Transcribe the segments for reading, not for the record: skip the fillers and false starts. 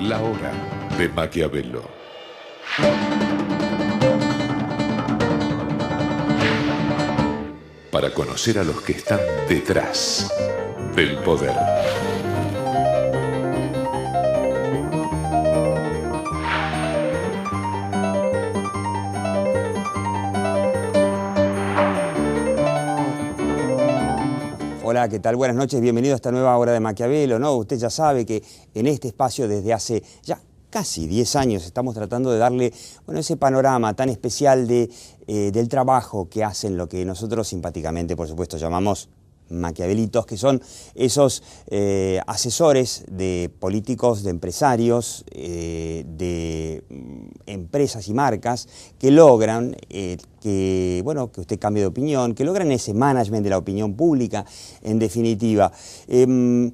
La hora de Maquiavelo. Para conocer a los que están detrás del poder. Hola, ¿qué tal? Buenas noches, bienvenido a esta nueva hora de Maquiavelo, ¿no? Usted ya sabe que en este espacio desde hace ya casi 10 años estamos tratando de darle, ese panorama tan especial del trabajo que hacen lo que nosotros simpáticamente, por supuesto, llamamos maquiavelitos, que son esos asesores de políticos, de empresarios, de empresas y marcas que logran que usted cambie de opinión, que logran ese management de la opinión pública, en definitiva. En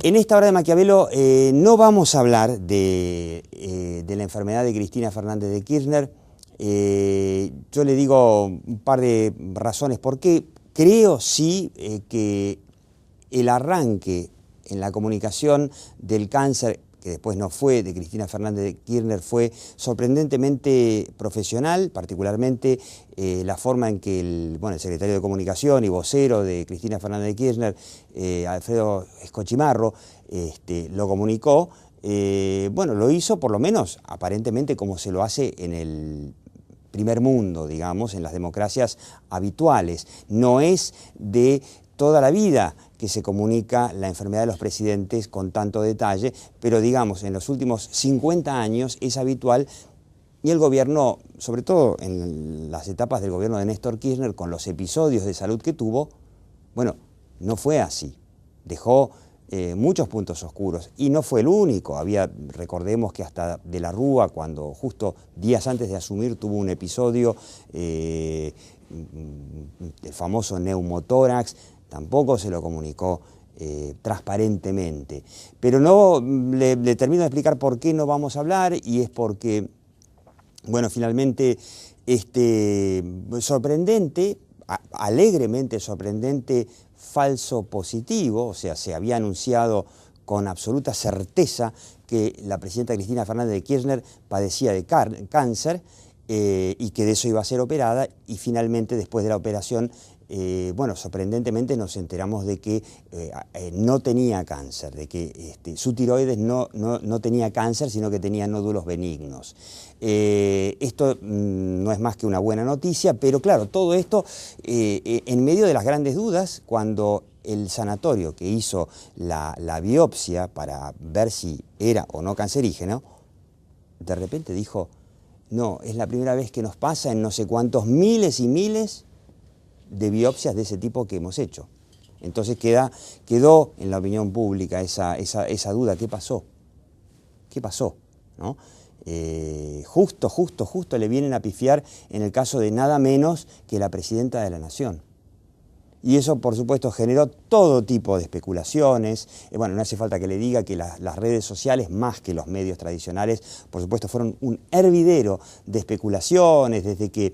esta hora de Maquiavelo no vamos a hablar de la enfermedad de Cristina Fernández de Kirchner. Yo le digo un par de razones por qué. Creo sí que el arranque en la comunicación del cáncer, que después no fue de Cristina Fernández de Kirchner, fue sorprendentemente profesional, particularmente la forma en que el secretario de Comunicación y vocero de Cristina Fernández de Kirchner, Alfredo Escochimarro, lo comunicó. Lo hizo por lo menos aparentemente como se lo hace en el primer mundo, digamos, en las democracias habituales. No es de toda la vida que se comunica la enfermedad de los presidentes con tanto detalle, pero digamos, en los últimos 50 años es habitual y el gobierno, sobre todo en las etapas del gobierno de Néstor Kirchner, con los episodios de salud que tuvo, no fue así. Dejó muchos puntos oscuros y no fue el único. Recordemos que hasta de la Rúa, cuando justo días antes de asumir tuvo un episodio, el famoso neumotórax, tampoco se lo comunicó transparentemente. Pero no le termino de explicar por qué no vamos a hablar, y es porque, finalmente, sorprendente, alegremente sorprendente, falso positivo, o sea, se había anunciado con absoluta certeza que la presidenta Cristina Fernández de Kirchner padecía de cáncer y que de eso iba a ser operada, y finalmente después de la operación, sorprendentemente nos enteramos de que no tenía cáncer, de que su tiroides no tenía cáncer, sino que tenía nódulos benignos. Esto no es más que una buena noticia, pero claro, todo esto en medio de las grandes dudas, cuando el sanatorio que hizo la biopsia para ver si era o no cancerígeno, de repente dijo: no, es la primera vez que nos pasa en no sé cuántos miles y miles de biopsias de ese tipo que hemos hecho. Entonces quedó en la opinión pública esa duda. ¿Qué pasó? ¿Qué pasó? ¿No? Justo le vienen a pifiar en el caso de nada menos que la presidenta de la Nación. Y eso, por supuesto, generó todo tipo de especulaciones. No hace falta que le diga que las redes sociales, más que los medios tradicionales, por supuesto, fueron un hervidero de especulaciones, desde que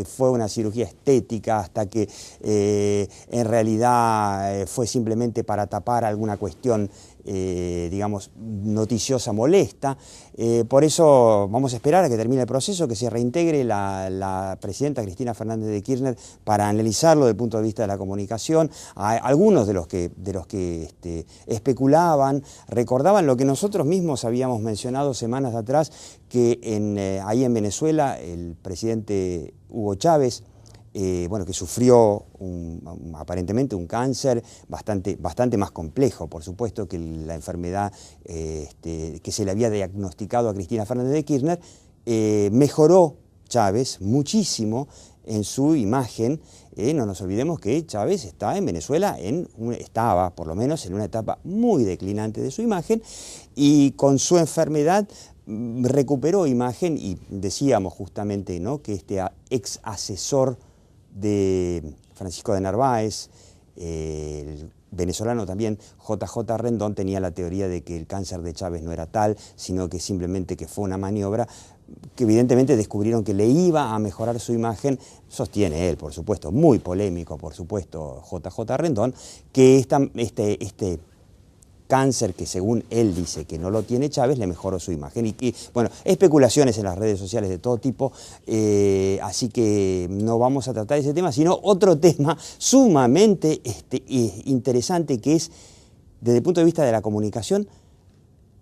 fue una cirugía estética hasta que en realidad fue simplemente para tapar alguna cuestión, noticiosa molesta. Por eso vamos a esperar a que termine el proceso, que se reintegre la presidenta Cristina Fernández de Kirchner para analizarlo desde el punto de vista de la comunicación. Algunos de los que especulaban recordaban lo que nosotros mismos habíamos mencionado semanas atrás, que ahí en Venezuela el presidente Hugo Chávez, que sufrió aparentemente un cáncer bastante más complejo, por supuesto, que la enfermedad que se le había diagnosticado a Cristina Fernández de Kirchner. Mejoró Chávez muchísimo en su imagen. No nos olvidemos que Chávez está en Venezuela, estaba por lo menos en una etapa muy declinante de su imagen, y con su enfermedad recuperó imagen, y decíamos justamente, ¿no?, que este ex asesor de Francisco de Narváez, el venezolano también, JJ Rendón, tenía la teoría de que el cáncer de Chávez no era tal, sino que simplemente que fue una maniobra, que evidentemente descubrieron que le iba a mejorar su imagen. Sostiene él, por supuesto, muy polémico, por supuesto, JJ Rendón, que cáncer que según él dice que no lo tiene Chávez, le mejoró su imagen. Y bueno, especulaciones en las redes sociales de todo tipo, así que no vamos a tratar ese tema, sino otro tema sumamente interesante, que es, desde el punto de vista de la comunicación,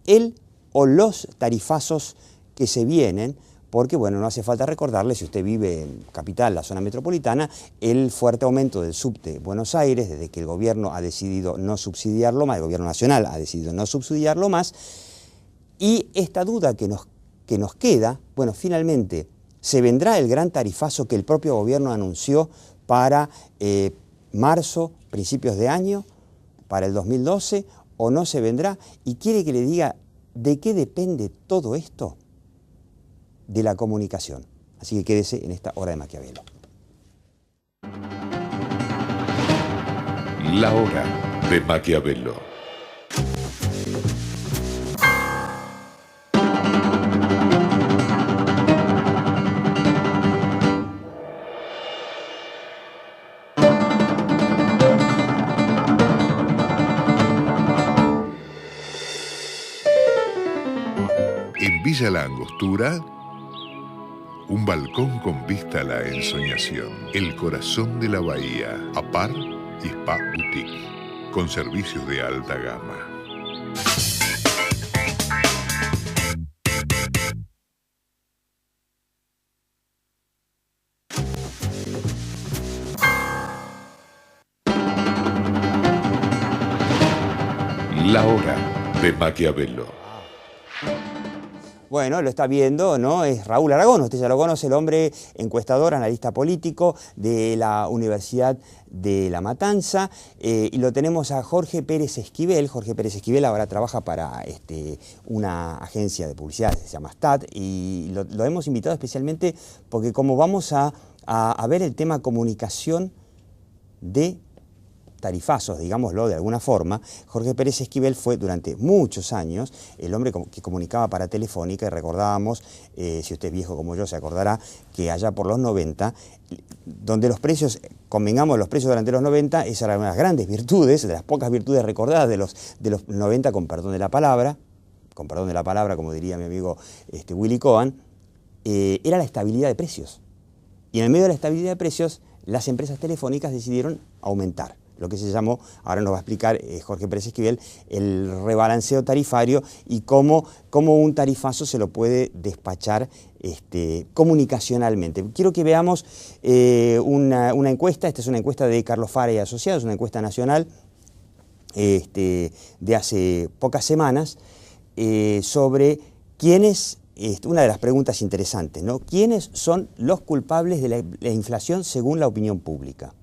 el o los tarifazos que se vienen, porque bueno, no hace falta recordarle, si usted vive en Capital, la zona metropolitana, el fuerte aumento del subte Buenos Aires, desde que el gobierno ha decidido no subsidiarlo más, el gobierno nacional ha decidido no subsidiarlo más, y esta duda que nos queda, bueno, finalmente, ¿se vendrá el gran tarifazo que el propio gobierno anunció para marzo, principios de año, para el 2012, o no se vendrá? Y quiere que le diga de qué depende todo esto. De la comunicación. Así que quédese en esta hora de Maquiavelo. La hora de Maquiavelo. En Villa La Angostura, un balcón con vista a la ensoñación, el corazón de la bahía, Apar y Spa Boutique, con servicios de alta gama. La hora de Maquiavelo. Bueno, lo está viendo, ¿no? Es Raúl Aragón, usted ya lo conoce, el hombre encuestador, analista político de la Universidad de La Matanza, y lo tenemos a Jorge Pérez Esquivel. Jorge Pérez Esquivel ahora trabaja para una agencia de publicidad que se llama STAT, y lo hemos invitado especialmente porque como vamos a ver el tema comunicación de tarifazos, digámoslo de alguna forma, Jorge Pérez Esquivel fue durante muchos años el hombre que comunicaba para Telefónica, y recordábamos, si usted es viejo como yo se acordará, que allá por los 90, donde los precios, convengamos, los precios durante los 90, esa era una de las grandes virtudes, de las pocas virtudes recordadas de los 90, con perdón de la palabra, como diría mi amigo Willy Cohen, era la estabilidad de precios. Y en el medio de la estabilidad de precios, las empresas telefónicas decidieron aumentar lo que se llamó, ahora nos va a explicar Jorge Pérez Esquivel, el rebalanceo tarifario, y cómo un tarifazo se lo puede despachar comunicacionalmente. Quiero que veamos una encuesta. Esta es una encuesta de Carlos Fara y Asociados, una encuesta nacional de hace pocas semanas, sobre quiénes, una de las preguntas interesantes, ¿no? ¿Quiénes son los culpables de la inflación según la opinión pública?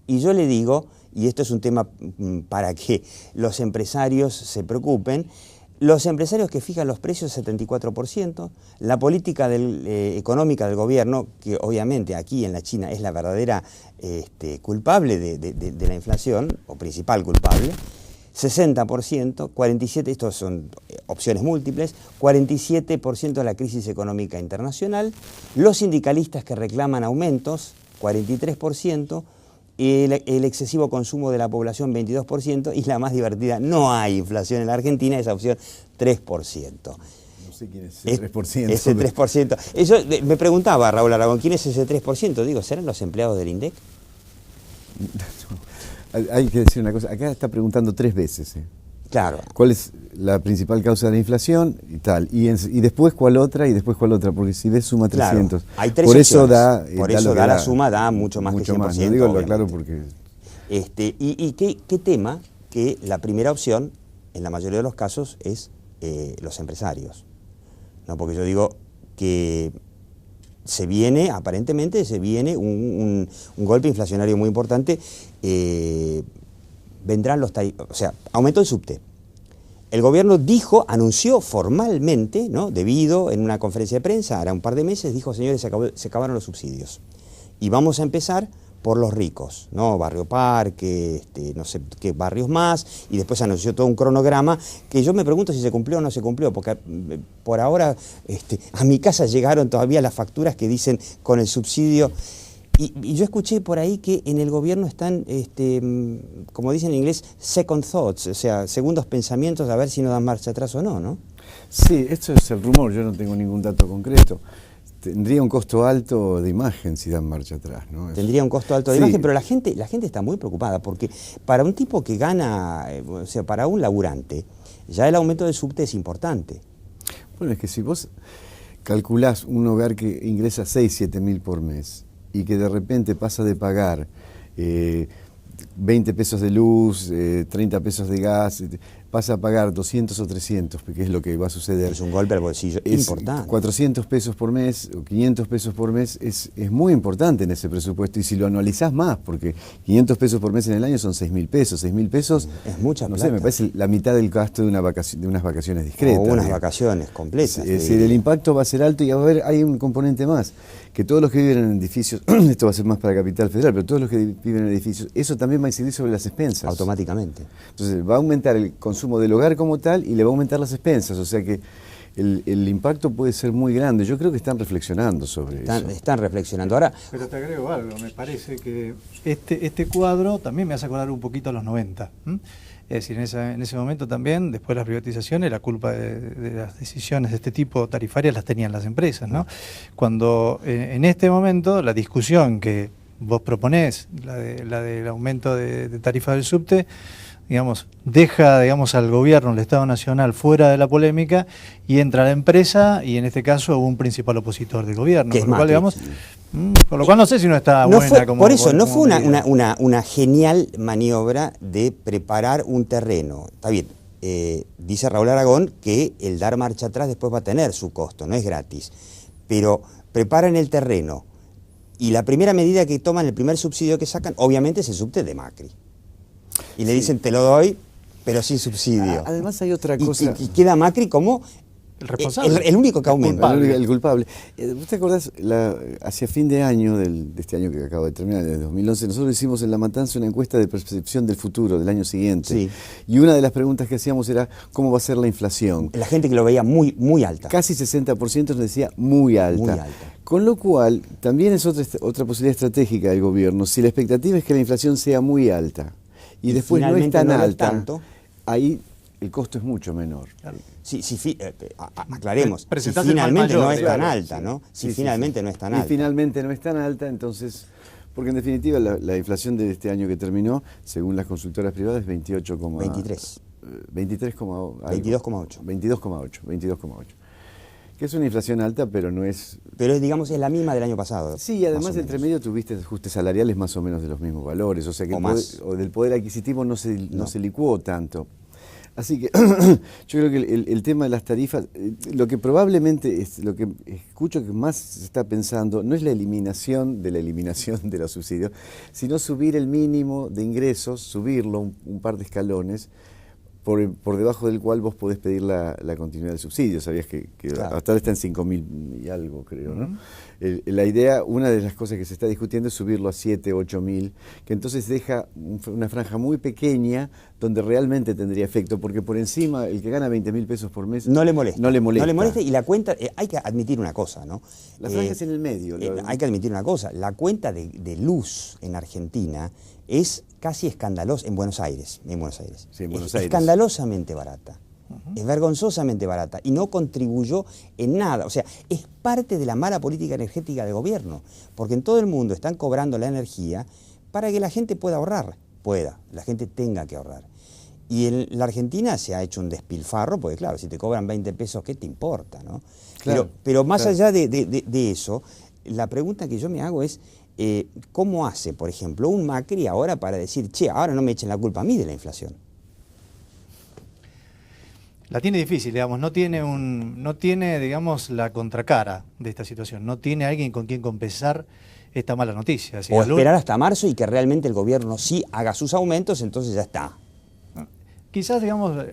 Y yo le digo, y esto es un tema para que los empresarios se preocupen, los empresarios que fijan los precios 74%, la política económica del gobierno, que obviamente aquí en la China es la verdadera culpable de la inflación, o principal culpable, 60%, 47%, estos son opciones múltiples, 47% de la crisis económica internacional, los sindicalistas que reclaman aumentos, 43%, el excesivo consumo de la población, 22%, y la más divertida, no hay inflación en la Argentina, esa opción, 3%. No sé quién es ese 3%. Ese 3%. Eso, me preguntaba Raúl Aragón, ¿quién es ese 3%? Digo, ¿serán los empleados del INDEC? Hay que decir una cosa, acá está preguntando 3 veces. Claro. ¿Cuál es la principal causa de la inflación y tal? Y después cuál otra, y después cuál otra, porque si ves suma 300. Claro, hay 3 por opciones. Eso da, por eso da la suma, da mucho más que 100%. Más. No digo lo claro porque... ¿Y qué tema? Que la primera opción, en la mayoría de los casos, es los empresarios. ¿No? Porque yo digo que aparentemente se viene un golpe inflacionario muy importante. Vendrán aumentó el subte. El gobierno anunció formalmente, ¿no? Debido en una conferencia de prensa, hará un par de meses, dijo, señores, se acabaron los subsidios. Y vamos a empezar por los ricos, ¿no? Barrio Parque, no sé qué barrios más, y después anunció todo un cronograma que yo me pregunto si se cumplió o no se cumplió, porque por ahora a mi casa llegaron todavía las facturas que dicen con el subsidio. Y yo escuché por ahí que en el gobierno están, como dicen en inglés, second thoughts, o sea, segundos pensamientos a ver si no dan marcha atrás o no, ¿no? Sí, esto es el rumor, yo no tengo ningún dato concreto. Tendría un costo alto de imagen si dan marcha atrás, ¿no? Tendría un costo alto de Sí. imagen, pero la gente está muy preocupada porque para un tipo que gana, o sea, para un laburante, ya el aumento del subte es importante. Bueno, es que si vos calculás un hogar que ingresa 6, 7 mil por mes y que de repente pasa de pagar 20 pesos de luz, 30 pesos de gas, pasa a pagar 200 o 300, que es lo que va a suceder. Es un golpe al bolsillo Es importante. 400 pesos por mes o 500 pesos por mes es muy importante en ese presupuesto, y si lo anualizás más, porque 500 pesos por mes en el año son 6.000 pesos. 6.000 pesos Es mucha no plata. sé, me parece la mitad del gasto de unas vacaciones discretas. O unas digamos. vacaciones completas. Es decir, el impacto va a ser alto, y hay un componente más, que todos los que viven en edificios, esto va a ser más para Capital Federal, pero todos los que viven en edificios, eso también va a incidir sobre las expensas. Automáticamente. Entonces va a aumentar el consumo del hogar como tal y le va a aumentar las expensas, o sea que el impacto puede ser muy grande. Yo creo que están reflexionando sobre eso. Están reflexionando. Ahora, Pero te agrego algo, me parece que este cuadro también me hace acordar un poquito a los 90. Es decir, en ese momento también, después de las privatizaciones, la culpa de las decisiones de este tipo tarifarias las tenían las empresas, ¿no? Cuando en este momento la discusión que vos proponés, la del aumento de tarifa del subte, digamos, deja, digamos, al gobierno, al Estado Nacional, fuera de la polémica, y entra la empresa, y en este caso un principal opositor del gobierno. Que es Con lo cual, Macri. digamos, con lo cual no sé si no está no buena fue, como... por eso, no como fue medida. una genial maniobra de preparar un terreno. Está bien, dice Raúl Aragón que el dar marcha atrás después va a tener su costo, no es gratis. Pero preparan el terreno, y la primera medida que toman, el primer subsidio que sacan, obviamente es el subte de Macri. Y le dicen, te lo doy, pero sin subsidio. Además hay otra cosa. Y queda Macri como El responsable. el único que aumenta. El culpable. ¿Vos te acordás? Hacia fin de año, de este año que acabo de terminar, de 2011, nosotros hicimos en La Matanza una encuesta de percepción del futuro, del año siguiente. Sí. Y una de las preguntas que hacíamos era, ¿cómo va a ser la inflación? La gente que lo veía muy, muy alta. Casi 60% nos decía muy alta. Muy alta. Con lo cual, también es otra posibilidad estratégica del gobierno. Si la expectativa es que la inflación sea muy alta y después no es finalmente tan no lo es alta, tanto, ahí el costo es mucho menor. Aclaremos, si Presentaste el mal finalmente mayor, no es tan claro, alta, sí. ¿no? Si Sí, finalmente sí. no es tan Y alta. finalmente no es tan alta, entonces, porque en definitiva la inflación de este año que terminó, según las consultoras privadas, es 23. 22,8. 22,8. Que es una inflación alta, pero no es... Pero digamos es la misma del año pasado. Sí, más además o entre menos. medio tuviste ajustes salariales más o menos de los mismos valores, o sea que O más. del poder adquisitivo no se licuó tanto. Así que yo creo que el tema de las tarifas, lo que probablemente es, lo que escucho que más se está pensando, no es la eliminación de los subsidios, sino subir el mínimo de ingresos, subirlo un par de escalones, por debajo del cual vos podés pedir la continuidad del subsidio. Sabías que Claro. hasta ahora está en 5.000 y algo, creo, ¿no? La idea, una de las cosas que se está discutiendo es subirlo a 7, 8.000, que entonces deja una franja muy pequeña donde realmente tendría efecto, porque por encima el que gana 20.000 pesos por mes No le molesta. No le molesta. No le molesta, y la cuenta, hay que admitir una cosa, ¿no? La franja es en el medio. Hay que admitir una cosa, la cuenta de luz en Argentina es casi escandalosa, en Buenos Aires. Sí, en Buenos Es Aires. escandalosamente barata. Es vergonzosamente barata y no contribuyó en nada. O sea, es parte de la mala política energética del gobierno, porque en todo el mundo están cobrando la energía para que la gente pueda ahorrar. La gente tenga que ahorrar. Y en la Argentina se ha hecho un despilfarro, porque claro, si te cobran 20 pesos, ¿qué te importa, no? Claro, pero más claro. allá de eso, la pregunta que yo me hago es, ¿cómo hace, por ejemplo, un Macri ahora para decir, che, ahora no me echen la culpa a mí de la inflación? La tiene difícil, digamos, no tiene, digamos, la contracara de esta situación, no tiene alguien con quien compensar esta mala noticia. Es decir, O esperar hasta marzo y que realmente el gobierno sí haga sus aumentos, entonces ya está. Quizás, digamos,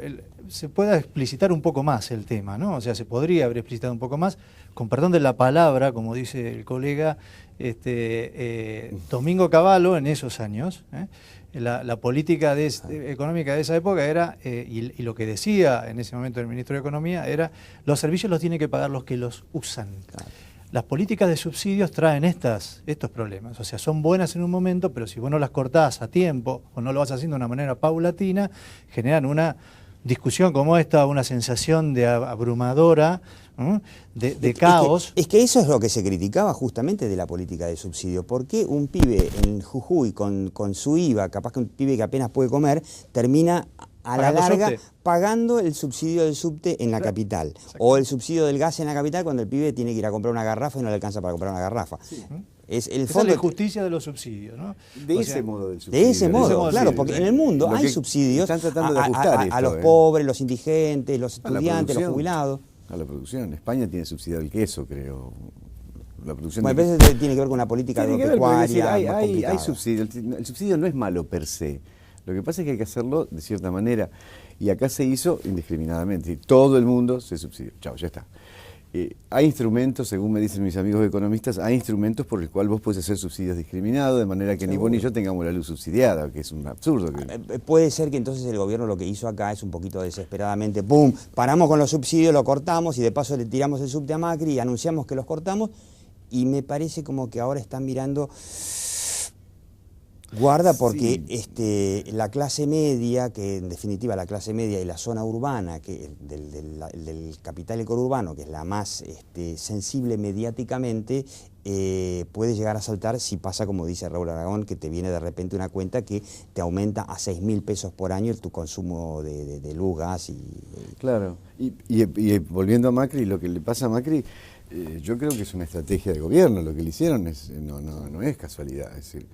se pueda explicitar un poco más el tema, ¿no? O sea, se podría haber explicitado un poco más, con perdón de la palabra, como dice el colega, Domingo Cavallo en esos años, la política económica de esa época era, y lo que decía en ese momento el ministro de Economía, era los servicios los tienen que pagar los que los usan. Claro. las políticas de subsidios traen estos problemas. O sea, son buenas en un momento, pero si vos no las cortás a tiempo o no lo vas haciendo de una manera paulatina, generan una discusión como esta, una sensación de abrumadora, de caos. Es que eso es lo que se criticaba justamente de la política de subsidio. ¿Por qué un pibe en Jujuy con su IVA, capaz que un pibe que apenas puede comer, termina a la larga pagando el subsidio del subte en la capital? O el subsidio del gas en la capital cuando el pibe tiene que ir a comprar una garrafa y no le alcanza para comprar una garrafa. Sí. Es el fondo de justicia de los subsidios, ¿no? De ese modo del subsidio. De ese modo, claro, porque en el mundo hay subsidios a los pobres, los indigentes, los estudiantes, los jubilados. A la producción. España tiene subsidiado el queso, creo. La producción bueno, a veces tiene que ver con una política agropecuaria. Hay subsidio. El subsidio no es malo per se. Lo que pasa es que hay que hacerlo de cierta manera. Y acá se hizo indiscriminadamente. Todo el mundo se subsidió. Chao, ya está. Hay instrumentos, según me dicen mis amigos economistas, hay instrumentos por los cuales vos podés hacer subsidios discriminados, de manera que ni vos ni yo tengamos la luz subsidiada, que es un absurdo. Puede ser que entonces el gobierno lo que hizo acá es un poquito desesperadamente, ¡pum!, paramos con los subsidios, lo cortamos y de paso le tiramos el subte a Macri y anunciamos que los cortamos, y me parece como que ahora están mirando... Guarda, porque la clase media, que en definitiva la clase media y la zona urbana, que del capital conurbano, que es la más sensible mediáticamente, puede llegar a saltar si pasa como dice Raúl Aragón, que te viene de repente una cuenta que te aumenta a 6.000 pesos por año tu consumo de luz, gas y... Claro, y volviendo a Macri, lo que le pasa a Macri, yo creo que es una estrategia de gobierno. Lo que le hicieron no es casualidad, es decir...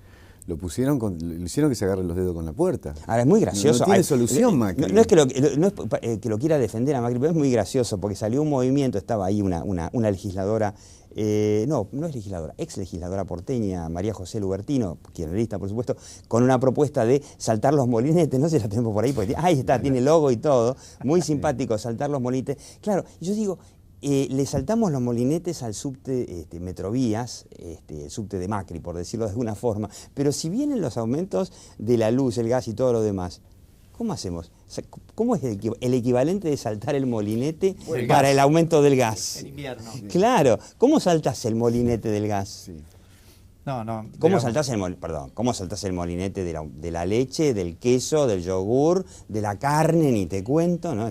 le hicieron que se agarren los dedos con la puerta. Ahora es muy gracioso. No tiene solución Macri. No es que lo quiera defender a Macri, pero es muy gracioso porque salió un movimiento, estaba ahí una legisladora, no es legisladora, ex legisladora porteña, María José Lubertino, kirchnerista por supuesto, con una propuesta de saltar los molinetes, no sé si la tenemos por ahí, porque ahí está, tiene logo y todo, muy simpático, saltar los molinetes. Claro, yo digo... le saltamos los molinetes al subte Metrovías, el subte de Macri, por decirlo de alguna forma, pero si vienen los aumentos de la luz, el gas y todo lo demás, ¿cómo hacemos? ¿Cómo es el equivalente de saltar el molinete para el aumento del gas? En invierno. Claro, ¿cómo saltas el molinete del gas? Sí. ¿Cómo saltás el molinete de la leche, del queso, del yogur, de la carne, ni te cuento, ¿no?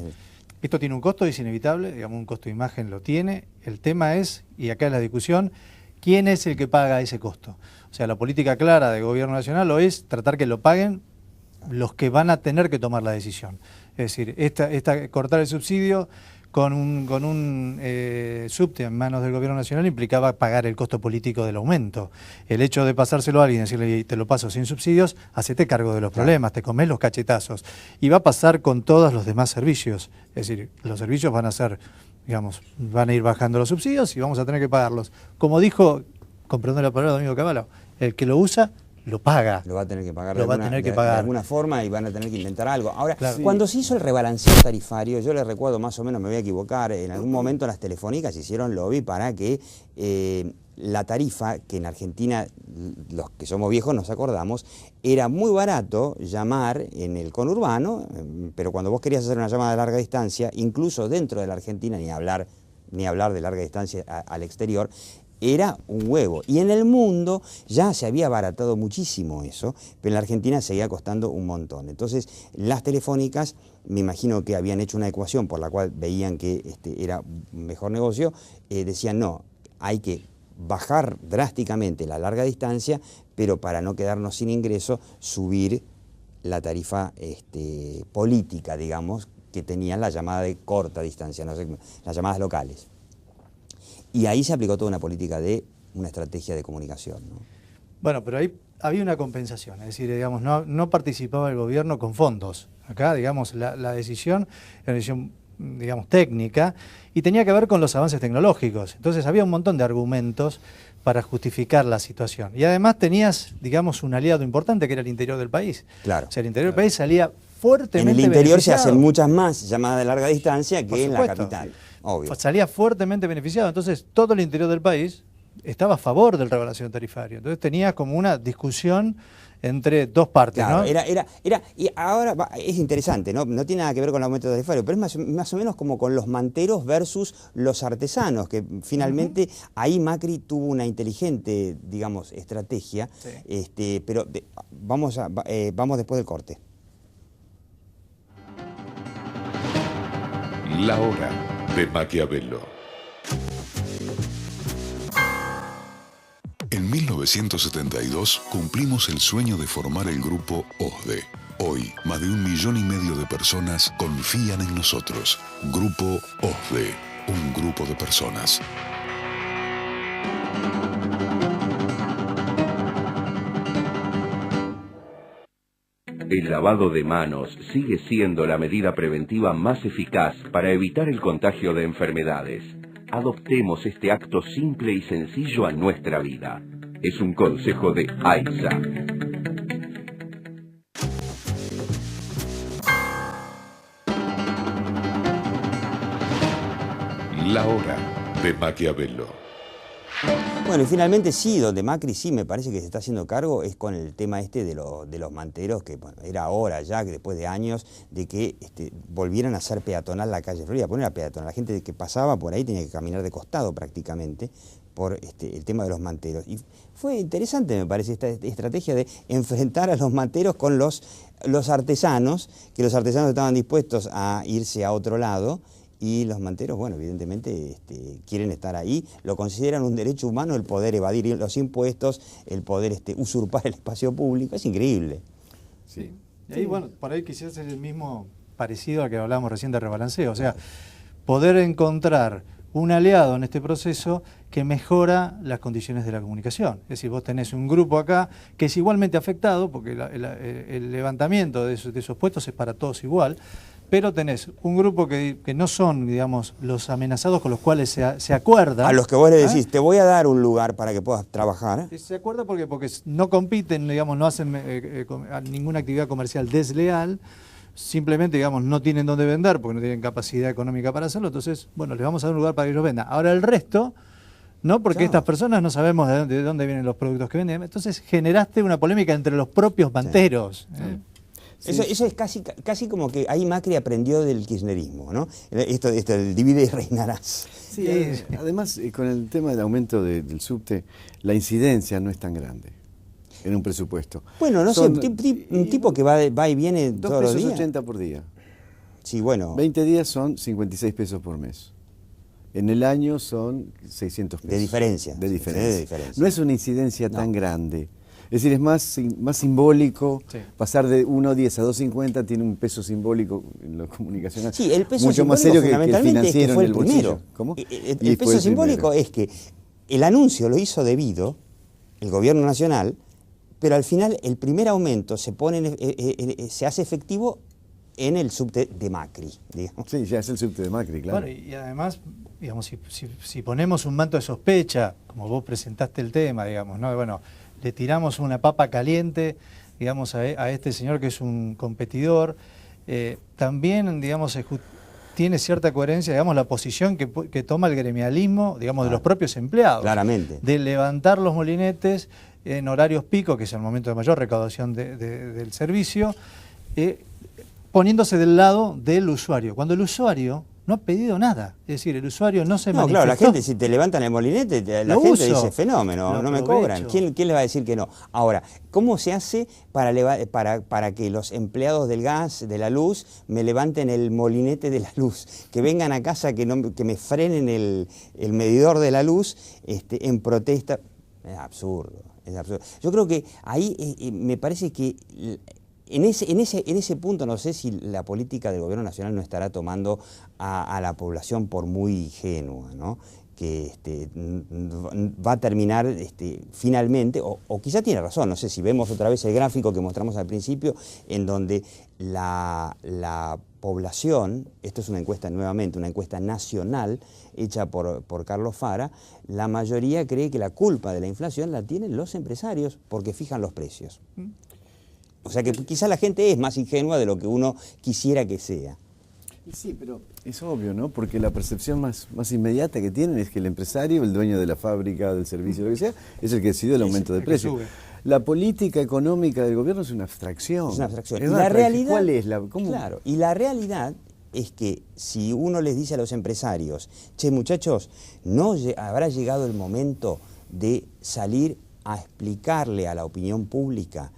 Esto tiene un costo, es inevitable, digamos, un costo de imagen lo tiene. El tema es, y acá es la discusión, ¿quién es el que paga ese costo? O sea, la política clara del gobierno nacional lo es tratar que lo paguen los que van a tener que tomar la decisión. Es decir, cortar el subsidio con un subte en manos del gobierno nacional implicaba pagar el costo político del aumento. El hecho de pasárselo a alguien y decirle, te lo paso sin subsidios, hacete cargo de los problemas, te comés los cachetazos. Y va a pasar con todos los demás servicios. Es decir, los servicios van a ser, digamos, van a ir bajando los subsidios y vamos a tener que pagarlos. Como dijo, con perdón de la palabra, Domingo Cavallo, el que lo usa, lo paga. Lo va a tener que pagar, de alguna forma, y van a tener que inventar algo. Ahora, claro, cuando se hizo el rebalanceo tarifario, yo les recuerdo más o menos, me voy a equivocar, en algún momento las telefónicas hicieron lobby para que la tarifa, que en Argentina, los que somos viejos nos acordamos, era muy barato llamar en el conurbano, pero cuando vos querías hacer una llamada de larga distancia, incluso dentro de la Argentina, ni hablar de larga distancia al exterior, era un huevo. Y en el mundo ya se había abaratado muchísimo eso, pero en la Argentina seguía costando un montón. Entonces, las telefónicas, me imagino que habían hecho una ecuación por la cual veían que era un mejor negocio, decían no, hay que bajar drásticamente la larga distancia, pero para no quedarnos sin ingreso, subir la tarifa política, digamos, que tenían la llamada de corta distancia, no sé, las llamadas locales. Y ahí se aplicó toda una política de una estrategia de comunicación, ¿no? Bueno, pero ahí había una compensación, es decir, digamos, no participaba el gobierno con fondos. Acá, digamos, la decisión era una decisión, digamos, técnica y tenía que ver con los avances tecnológicos. Entonces había un montón de argumentos para justificar la situación. Y además tenías, digamos, un aliado importante que era el interior del país. Claro. O sea, el interior del país salía fuertemente beneficiado. En el interior se hacen muchas más llamadas de larga distancia que en la capital. Obvio. Salía fuertemente beneficiado. Entonces, todo el interior del país estaba a favor del rebalanceo tarifario. Entonces tenías como una discusión entre dos partes, claro, ¿no? Y ahora es interesante, ¿no? No tiene nada que ver con el aumento tarifario, pero es más o menos como con los manteros versus los artesanos, que finalmente ahí Macri tuvo una inteligente, digamos, estrategia, sí. Pero vamos después del corte. La hora de Maquiavelo. En 1972 cumplimos el sueño de formar el grupo OSDE. Hoy, más de 1,5 millones de personas confían en nosotros. Grupo OSDE, un grupo de personas. El lavado de manos sigue siendo la medida preventiva más eficaz para evitar el contagio de enfermedades. Adoptemos este acto simple y sencillo a nuestra vida. Es un consejo de AISA. La hora de Maquiavelo. Bueno, y finalmente sí, donde Macri sí me parece que se está haciendo cargo es con el tema de los manteros, que bueno, era hora ya, que después de años, de que volvieran a hacer peatonal la calle Florida, poner a peatonal. La gente que pasaba por ahí tenía que caminar de costado prácticamente por el tema de los manteros. Y fue interesante, me parece, esta estrategia de enfrentar a los manteros con los artesanos, que los artesanos estaban dispuestos a irse a otro lado. Y los manteros, bueno, evidentemente quieren estar ahí, lo consideran un derecho humano el poder evadir los impuestos, el poder usurpar el espacio público, es increíble. Sí. Y ahí, bueno, por ahí quizás es el mismo parecido al que hablábamos recién de rebalanceo, o sea, poder encontrar un aliado en este proceso que mejora las condiciones de la comunicación. Es decir, vos tenés un grupo acá que es igualmente afectado, porque el levantamiento de esos puestos es para todos igual, pero tenés un grupo que no son, digamos, los amenazados con los cuales se acuerda. A los que vos le decís, te voy a dar un lugar para que puedas trabajar. Se acuerda porque no compiten, digamos, no hacen ninguna actividad comercial desleal, simplemente, digamos, no tienen dónde vender porque no tienen capacidad económica para hacerlo, entonces, bueno, les vamos a dar un lugar para que ellos vendan. Ahora el resto, no, porque estas personas no sabemos de dónde vienen los productos que venden, entonces generaste una polémica entre los propios manteros. Sí. Eso es casi como que ahí Macri aprendió del kirchnerismo, ¿no? Esto del divide y reinarás. Sí, además, con el tema del aumento del subte, la incidencia no es tan grande en un presupuesto. Bueno, no sé, un tipo que va y viene todos los días. 2,80 pesos por día. Sí, bueno. 20 días son 56 pesos por mes. En el año son 600 pesos. De diferencia. De diferencia. No es una incidencia tan grande. Es decir, es más simbólico, sí. Pasar de 1,10 a 2,50 tiene un peso simbólico en lo comunicacional. Sí, el peso mucho más serio que el financiero es que fue en el primero. ¿Cómo? El peso simbólico es que el anuncio lo hizo debido el gobierno nacional, pero al final el primer aumento se hace efectivo en el subte de Macri, digamos. Sí, ya es el subte de Macri, claro. Bueno, y además, digamos, si ponemos un manto de sospecha, como vos presentaste el tema, digamos, ¿no? Bueno, le tiramos una papa caliente, digamos, a este señor que es un competidor. También, digamos, tiene cierta coherencia, digamos, la posición que toma el gremialismo, digamos, de los propios empleados. Claramente. De levantar los molinetes en horarios pico, que es el momento de mayor recaudación del servicio, poniéndose del lado del usuario. Cuando el usuario no ha pedido nada, es decir, el usuario no se manifestó. Claro, la gente, si te levantan el molinete, la gente dice, fenómeno, no me cobran. ¿Quién le va a decir que no? Ahora, ¿cómo se hace para que los empleados del gas, de la luz, me levanten el molinete de la luz? Que vengan a casa, que me frenen el medidor de la luz en protesta. Es absurdo, es absurdo. Yo creo que ahí me parece que... En ese punto no sé si la política del gobierno nacional no estará tomando a la población por muy ingenua, ¿no? Que va a terminar finalmente, o quizá tiene razón, no sé si vemos otra vez el gráfico que mostramos al principio, en donde la población, esto es una encuesta nuevamente, una encuesta nacional hecha por Carlos Fara, la mayoría cree que la culpa de la inflación la tienen los empresarios porque fijan los precios. O sea que quizá la gente es más ingenua de lo que uno quisiera que sea. Sí, pero es obvio, ¿no? Porque la percepción más inmediata que tienen es que el empresario, el dueño de la fábrica, del servicio, lo que sea, es el que decidió el aumento de precio. La política económica del gobierno es una abstracción. Es una abstracción. Es y una la realidad, ¿cuál es la? ¿Cómo? Claro, y la realidad es que si uno les dice a los empresarios, che muchachos, ¿no habrá llegado el momento de salir a explicarle a la opinión pública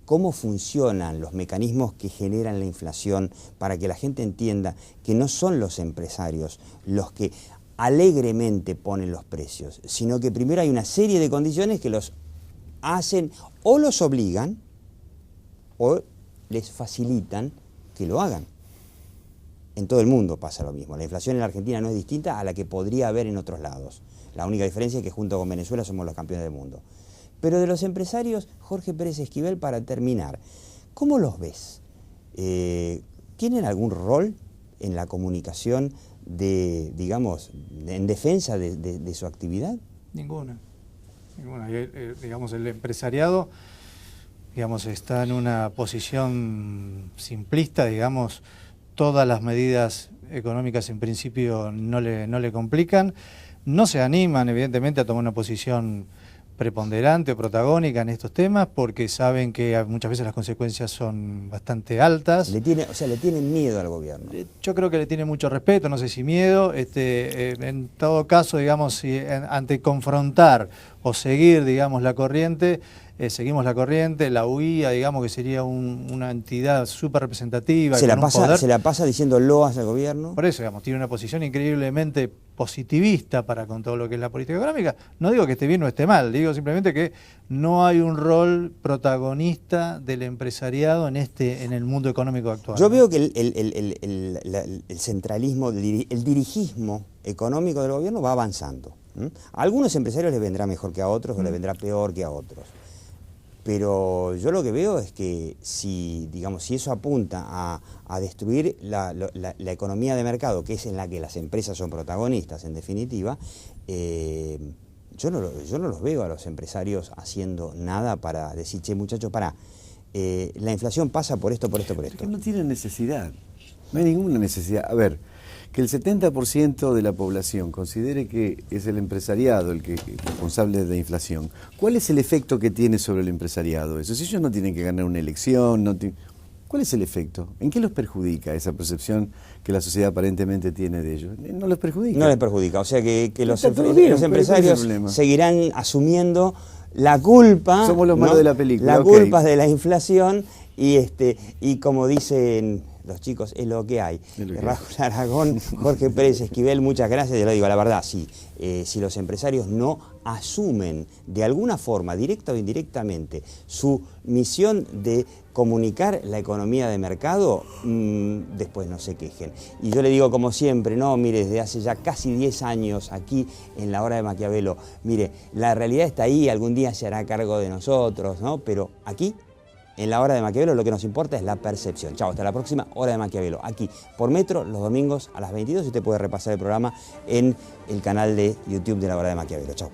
cómo funcionan los mecanismos que generan la inflación para que la gente entienda que no son los empresarios los que alegremente ponen los precios, sino que primero hay una serie de condiciones que los hacen o los obligan o les facilitan que lo hagan. En todo el mundo pasa lo mismo. La inflación en la Argentina no es distinta a la que podría haber en otros lados. La única diferencia es que junto con Venezuela somos los campeones del mundo. Pero de los empresarios, Jorge Pérez Esquivel, para terminar, ¿cómo los ves? ¿Tienen algún rol en la comunicación digamos, en defensa de su actividad? Ninguna. Digamos, el empresariado, digamos, está en una posición simplista, digamos, todas las medidas económicas en principio no le complican, no se animan evidentemente a tomar una posición preponderante o protagónica en estos temas porque saben que muchas veces las consecuencias son bastante altas. Le tienen miedo al gobierno. Yo creo que le tiene mucho respeto, no sé si miedo. En todo caso, digamos, si ante confrontar o seguir, digamos, la corriente, seguimos la corriente, la UIA, digamos, que sería una entidad súper representativa. Se la pasa diciendo loas al gobierno. Por eso, digamos, tiene una posición increíblemente positivista para con todo lo que es la política económica. No digo que esté bien o esté mal, digo simplemente que no hay un rol protagonista del empresariado en el mundo económico actual. Yo veo que el centralismo, el dirigismo económico del gobierno va avanzando. A algunos empresarios les vendrá mejor que a otros o les vendrá peor que a otros. Pero yo lo que veo es que si eso apunta a destruir la economía de mercado, que es en la que las empresas son protagonistas, en definitiva, yo no los veo a los empresarios haciendo nada para decir, che, muchachos, pará, la inflación pasa por esto, por esto, por esto. Porque no tienen necesidad, no hay ninguna necesidad. A ver, que el 70% de la población considere que es el empresariado el responsable de la inflación, ¿cuál es el efecto que tiene sobre el empresariado eso? Si ellos no tienen que ganar una elección, ¿cuál es el efecto? ¿En qué los perjudica esa percepción que la sociedad aparentemente tiene de ellos? No los perjudica. No les perjudica, o sea que los empresarios seguirán asumiendo la culpa. Somos los malos de la película. La culpa de la inflación y como dicen los chicos, es lo que hay. Raúl Aragón, Jorge Pérez Esquivel, muchas gracias. Yo lo digo, la verdad, si los empresarios no asumen de alguna forma, directa o indirectamente, su misión de comunicar la economía de mercado, después no se quejen. Y yo le digo como siempre, no, mire, desde hace ya casi 10 años aquí en La Hora de Maquiavelo, mire, la realidad está ahí, algún día se hará cargo de nosotros, ¿no? Pero aquí, en La Hora de Maquiavelo, lo que nos importa es la percepción. Chao, hasta la próxima Hora de Maquiavelo, aquí por Metro, los domingos a las 22, y usted puede repasar el programa en el canal de YouTube de La Hora de Maquiavelo. Chao.